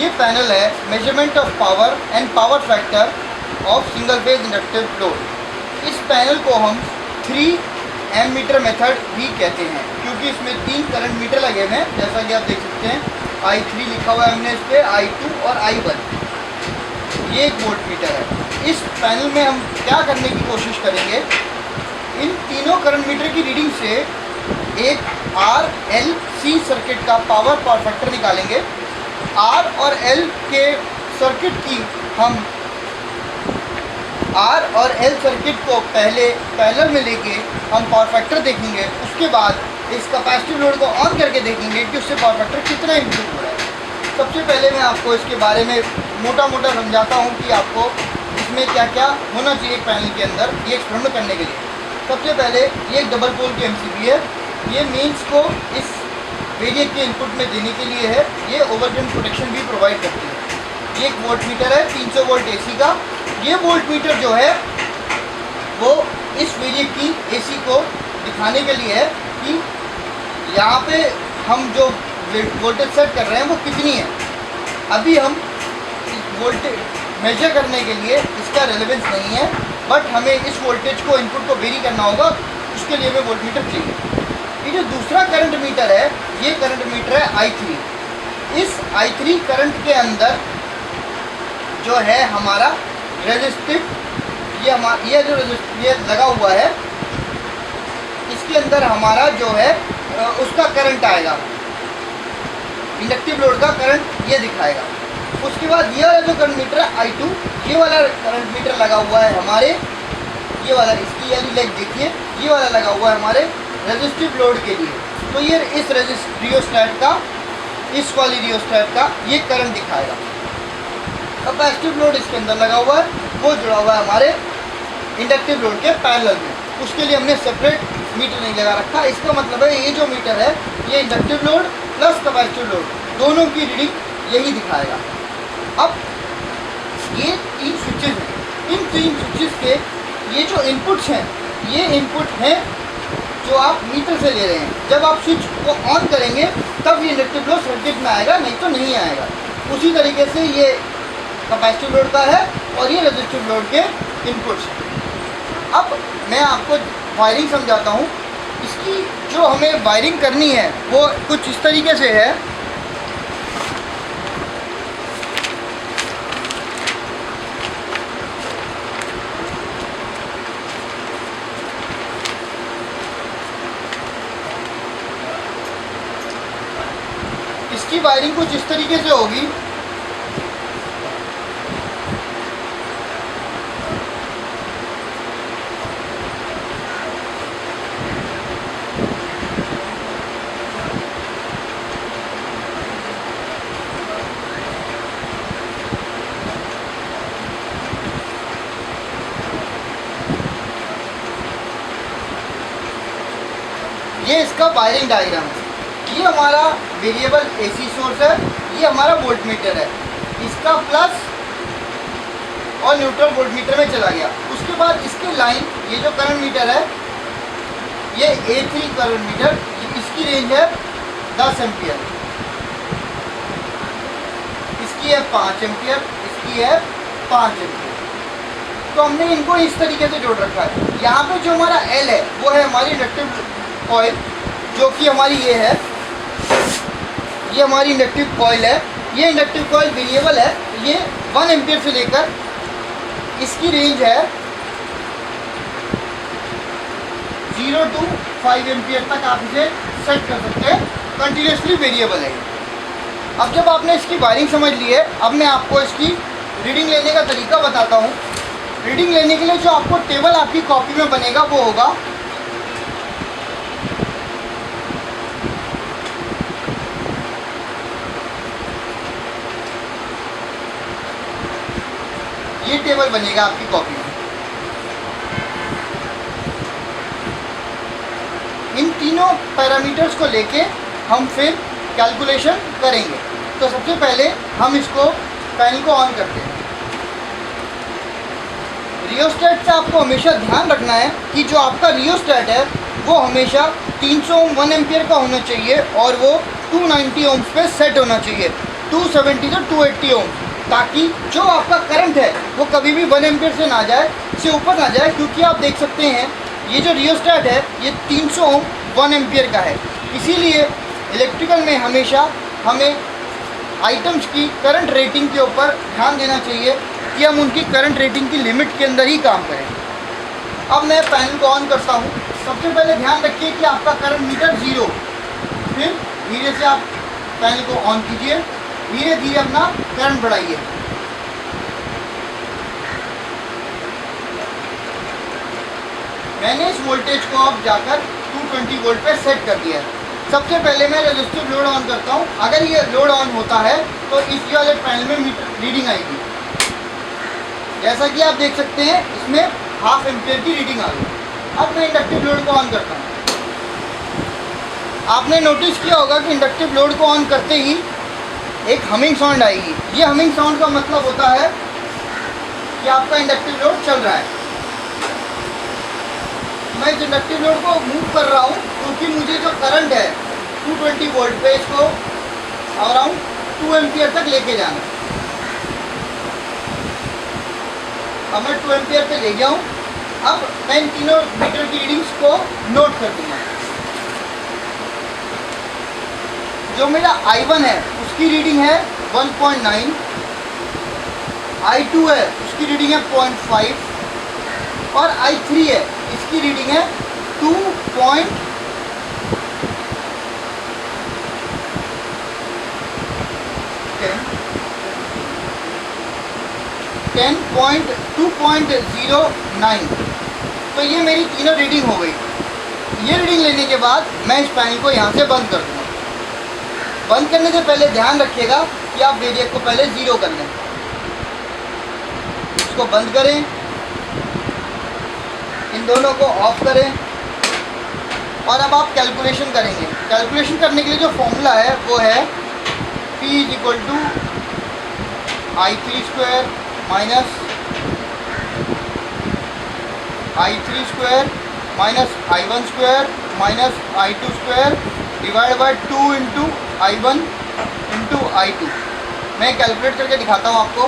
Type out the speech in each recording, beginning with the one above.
ये पैनल है measurement of power and power factor of single phase inductive load. इस panel को हम 3 एमीटर मेथड भी कहते हैं क्योंकि इसमें 3 करंट मीटर लगे हुए हैं, जैसा कि आप देख सकते हैं। I3 लिखा हुआ है हमने इस पर, I2 और I1। ये एक वोल्ट मीटर है। इस पैनल में हम क्या करने की कोशिश करेंगे, इन तीनों करंट मीटर की रीडिंग से एक RLC सर्किट का पावर फैक्टर निकालेंगे। R और L के सर्किट की हम R और L सर्किट को पहले पैरेलल में लेके हम पावर फैक्टर देखेंगे। उसके बाद इस कैपेसिटिव लोड को ऑन करके देखेंगे कि उससे पावर फैक्टर कितना इम्प्रूव हो रहा है। सबसे पहले मैं आपको इसके बारे में मोटा मोटा समझाता हूँ कि आपको इसमें क्या क्या होना चाहिए पैनल के अंदर ये एक्सपेरिमेंट करने के लिए। सबसे पहले ये एक डबल पोल की MCB है। ये मेंस को इस वेरिएक के इनपुट में देने के लिए है। ये ओवरकरंट प्रोटेक्शन भी प्रोवाइड करती है। ये एक वोल्ट मीटर है 300 वोल्ट AC का। ये वोल्ट मीटर जो है वो इस वेरिएक की AC को दिखाने के लिए है कि यहाँ पे हम जो वोल्टेज सेट कर रहे हैं वो कितनी है। अभी हम वोल्टेज मेजर करने के लिए इसका रेलेवेंस नहीं है, बट हमें इस वोल्टेज को इनपुट को वेरी करना होगा, उसके लिए हमें वोल्ट मीटर चाहिए। ये जो दूसरा करंट मीटर है, ये करंट मीटर है I3। इस I3 करंट के अंदर जो है हमारा रेजिस्टिव, ये जो ये लगा हुआ है, इसके अंदर हमारा जो है उसका करंट आएगा, इंडक्टिव लोड का करंट ये दिखाएगा। उसके बाद ये वाला जो करंट मीटर है I2, ये वाला करंट मीटर लगा हुआ है हमारे, ये वाला इसकी वाली लेग देखिए, ये वाला लगा हुआ है हमारे रेजिस्टिव लोड के लिए। तो ये इस रियोस्टैट का, इस वाली रियोस्टैट का ये करंट दिखाएगा। कैपेसिटिव लोड इसके अंदर लगा हुआ है, वो जुड़ा हुआ है हमारे इंडक्टिव लोड के पैरेलल में। उसके लिए हमने सेपरेट मीटर नहीं लगा रखा। इसका मतलब है ये जो मीटर है ये inductive load plus capacitive load दोनों की रीडिंग यही दिखाएगा। अब ये 3 स्विचेस हैं। इन 3 स्विचेस के ये जो इनपुट्स हैं, ये इनपुट हैं जो आप मीटर से ले रहे हैं। जब आप स्विच को ऑन करेंगे तब ये इंडक्टिव लोड सर्किट में आएगा, नहीं तो नहीं आएगा। उसी तरीके से ये कैपेसिटिव लोड का है और ये रेजिस्टिव लोड के इनपुट्स हैं। अब मैं आपको वायरिंग समझाता हूँ। इसकी जो हमें वायरिंग करनी है वो कुछ इस तरीके से है। इसकी वायरिंग कुछ इस तरीके से होगी। ये इसका वायरिंग डायग्राम है। ये हमारा वेरिएबल AC सोर्स है, ये हमारा वोल्ट मीटर है। इसका प्लस और न्यूट्रल वोल्ट मीटर में चला गया। उसके बाद इसके लाइन, ये जो करंट मीटर है, ये A3 करंट मीटर, इसकी रेंज है 10 एम्पियर, इसकी है 5 एम्पियर, इसकी है 5 एम्पियर। तो हमने इनको इस तरीके से जोड़ रखा है। यहाँ पे जो हमारा L है वो है हमारी इंडक्टिव कॉइल, जो कि हमारी ये है, ये हमारी इंडक्टिव कॉइल है। ये इंडक्टिव कॉइल वेरिएबल है। ये 1 एम्पियर से लेकर इसकी रेंज है 0 to 5 एम्पियर तक आप इसे सेट कर सकते हैं। कंटिन्यूसली वेरिएबल है। अब जब आपने इसकी वायरिंग समझ ली है, अब मैं आपको इसकी रीडिंग लेने का तरीका बताता हूँ। रीडिंग लेने के लिए जो आपको टेबल आपकी कॉपी में बनेगा वो होगा, ये टेबल बनेगा आपकी कॉपी में। इन तीनों पैरामीटर्स को लेके हम फिर कैलकुलेशन करेंगे। तो सबसे पहले हम इसको पैनल को ऑन करते हैं। रियोस्टेट से आपको हमेशा ध्यान रखना है कि जो आपका रियोस्टेट है वो हमेशा 300 ओम 1 एम्पियर का होना चाहिए और वो 290 ओम्स पे सेट होना चाहिए। 270 से 280 ओम, ताकि जो आपका करंट है वो कभी भी 1 एम्पियर से ना जाए, से ऊपर ना जाए। क्योंकि आप देख सकते हैं ये जो रियोस्टेट है ये 300 ओम 1 एम्पियर का है। इसीलिए इलेक्ट्रिकल में हमेशा हमें आइटम्स की करंट रेटिंग के ऊपर ध्यान देना चाहिए कि हम उनकी करंट रेटिंग की लिमिट के अंदर ही काम करें। अब मैं पैनल को ऑन करता हूँ। सबसे पहले ध्यान रखिए कि आपका करंट मीटर 0, फिर धीरे से आप पैनल को ऑन कीजिए, धीरे धीरे अपना करंट बढ़ाइए। मैंने इस वोल्टेज को अब जाकर 220 वोल्ट पे सेट कर दिया है। सबसे पहले मैं रेजिस्टिव लोड ऑन करता हूँ। अगर ये लोड ऑन होता है तो इस वाले पैनल में मीटर रीडिंग आएगी। जैसा कि आप देख सकते हैं इसमें 1/2 एम्पियर की रीडिंग आ गई। अब मैं इंडक्टिव लोड को ऑन करता हूँ। आपने नोटिस किया होगा कि इंडक्टिव लोड को ऑन करते ही एक हमिंग साउंड आएगी। ये हमिंग साउंड का मतलब होता है कि आपका इंडक्टिव लोड चल रहा है। मैं इस इंडक्टिव लोड को मूव कर रहा हूँ क्योंकि मुझे जो करंट है 220 वोल्ट पे इसको अराउंड 2 एम्पियर तक लेके जाना है। अब मैं 2 एम्पियर पे ले गया हूँ। अब मैं इन तीनों मीटर की रीडिंग्स को नोट कर दूंगा। जो मेरा I1 है उसकी रीडिंग है 1.9, I2 है उसकी रीडिंग है 0.5 और I3 है इसकी रीडिंग है 2.10। तो ये मेरी तीनों रीडिंग हो गई। ये रीडिंग लेने के बाद मैं इस पैनल को यहाँ से बंद कर दूँगा। बंद करने से पहले ध्यान रखिएगा कि आप वेरिएक को पहले 0 कर लें। इसको बंद करें, इन दोनों को ऑफ करें और अब आप कैलकुलेशन करेंगे। कैलकुलेशन करने के लिए जो फॉर्मूला है वो है P = I3² minus I1² minus I2² divide by 2 × I1 × I2। मैं कैलकुलेट करके दिखाता हूँ आपको।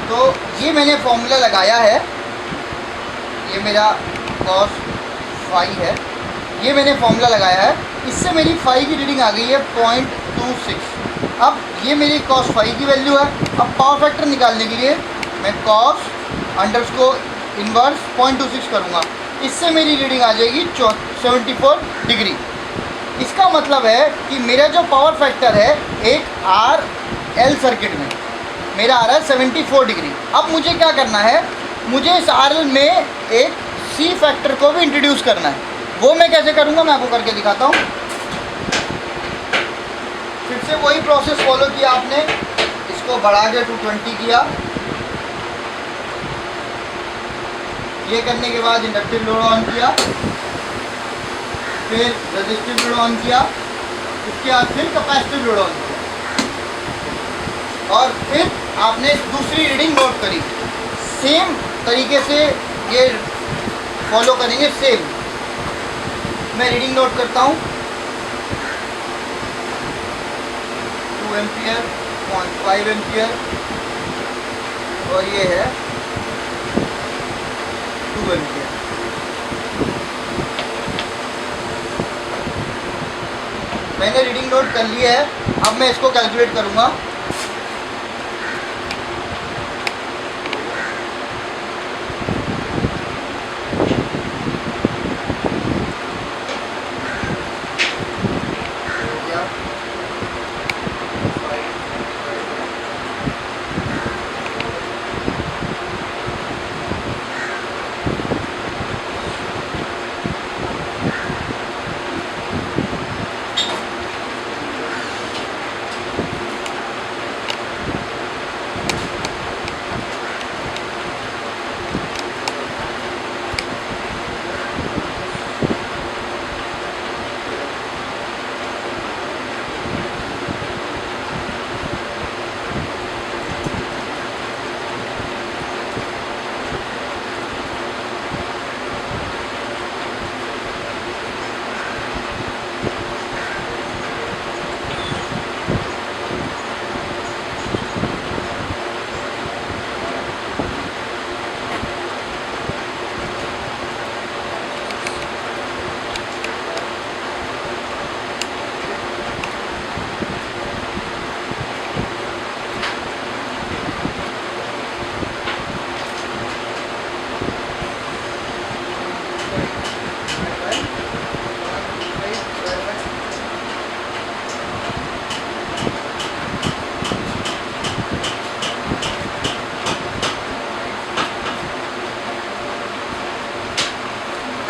तो ये मैंने फॉर्मूला लगाया है, ये मेरा cos phi है, ये मैंने फॉर्मूला लगाया है। इससे मेरी phi की रीडिंग आ गई है 0.26। अब ये मेरी cos phi की वैल्यू है। अब पावर फैक्टर निकालने के लिए मैं cos _इनवर्स 0.26 करूँगा। इससे मेरी रीडिंग आ जाएगी 74 डिग्री। इसका मतलब है कि मेरा जो पावर फैक्टर है एक RL सर्किट में मेरा आ रहा है 74 डिग्री। अब मुझे क्या करना है, मुझे इस RL में एक C फैक्टर को भी इंट्रोड्यूस करना है। वो मैं कैसे करूँगा मैं आपको करके दिखाता हूँ। फिर से वही प्रोसेस फॉलो किया आपने, इसको बढ़ा के 220 किया। ये करने के बाद इंडक्टिव लोड ऑन किया, फिर रेजिस्टिव लोड ऑन किया, उसके बाद फिर कैपेसिटिव लोड ऑन किया और फिर आपने दूसरी रीडिंग नोट करी। सेम तरीके से ये फॉलो करेंगे। सेम मैं रीडिंग नोट करता हूँ। 2 एम्पियर, 0.5 एम्पियर और ये है 2 एम्पियर। मैंने रीडिंग नोट कर ली है, अब मैं इसको कैलकुलेट करूँगा।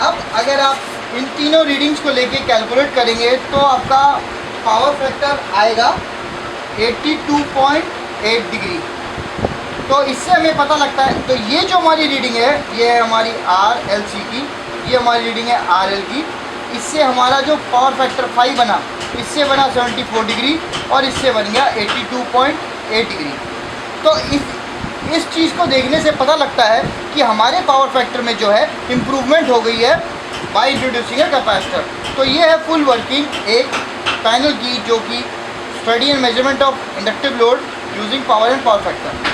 अब अगर आप इन तीनों रीडिंग्स को लेके कैलकुलेट करेंगे तो आपका पावर फैक्टर आएगा 82.8 डिग्री। तो इससे हमें पता लगता है, तो ये जो हमारी रीडिंग है ये है हमारी RLC की, ये हमारी रीडिंग है RL की। इससे हमारा जो पावर फैक्टर 5 बना, इससे बना 74 डिग्री और इससे बन गया 82.8 डिग्री। तो इस चीज़ को देखने से पता लगता है कि हमारे पावर फैक्टर में जो है इम्प्रूवमेंट हो गई है बाय इंट्रोड्यूसिंग ए कैपेसिटर। तो ये है फुल वर्किंग एक पैनल की, जो कि study and measurement of inductive load using power and power factor.